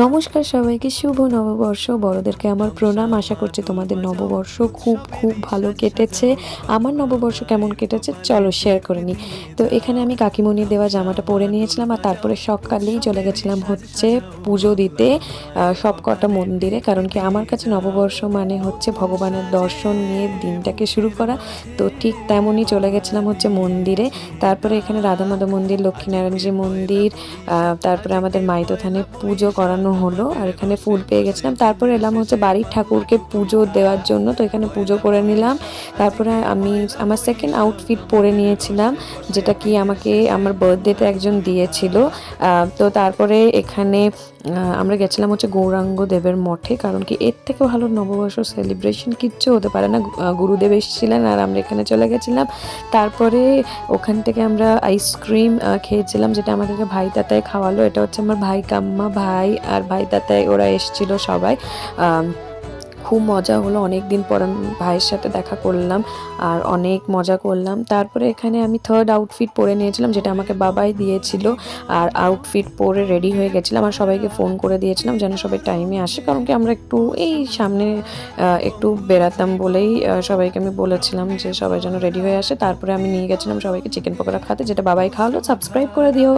নমস্কার সবাইকে, শুভ নববর্ষ। বড়দেরকে আমার প্রণাম। আশা করছি তোমাদের নববর্ষ খুব খুব ভালো কেটেছে। আমার নববর্ষ কেমন কেটেছে চলো শেয়ার করে নিই। তো এখানে আমি কাকিমণির দেওয়া জামাটা পরে নিয়েছিলাম, আর তারপরে সকালেই চলে গেছিলাম হচ্ছে পুজো দিতে সব কটা মন্দিরে। কারণ কি, আমার কাছে নববর্ষ মানে হচ্ছে ভগবানের দর্শন নিয়ে দিনটাকে শুরু করা। তো ঠিক তেমনই চলে গেছিলাম হচ্ছে মন্দিরে। তারপরে এখানে রাধা মাধব মন্দির, লক্ষ্মীনারায়ণজি মন্দির, তারপরে আমাদের মাইতো থানে পুজো করানো হলো, আর এখানে ফুল পেয়ে গেছিলাম। তারপরে এলাম হচ্ছে বাড়ির ঠাকুরকে পুজো দেওয়ার জন্য, তো এখানে পুজো করে নিলাম। তারপরে আমি আমার সেকেন্ড আউটফিট পরে নিয়েছিলাম, যেটা কি আমাকে আমার বার্থডেতে একজন দিয়েছিল। তো তারপরে এখানে আমরা গেছিলাম হচ্ছে গৌরাঙ্গ দেবের মঠে, কারণ কি এর থেকে ভালো নববর্ষ সেলিব্রেশন কিচ্ছু হতে পারে না। গুরুদেব এসেছিলেন আর আমরা এখানে চলে গেছিলাম। তারপরে ওখান থেকে আমরা আইসক্রিম খেয়েছিলাম, যেটা আমাদেরকে ভাই তাতায় খাওয়ালো। এটা হচ্ছে আমার ভাই কাম্মা, ভাই আর ভাই তাতায় ওরা এসেছিল সবাই। খুব মজা হলো, অনেক দিন পর আমি ভাইয়ের সাথে দেখা করলাম আর অনেক মজা করলাম। তারপরে এখানে আমি থার্ড আউটফিট পরে নিয়েছিলাম, যেটা আমাকে বাবাই দিয়েছিল। আর আউটফিট পরে রেডি হয়ে গেছিলাম, আর সবাইকে ফোন করে দিয়েছিলাম যেন সবাই টাইমে আসে, কারণ কি আমরা একটু এই সামনে একটু বেড়াতাম বলেই সবাইকে আমি বলেছিলাম যে সবাই যেন রেডি হয়ে আসে। তারপরে আমি নিয়ে গেছিলাম সবাইকে চিকেন পকোড়া খাতে, যেটা বাবাই খাওয়ালো। সাবস্ক্রাইব করে দিও।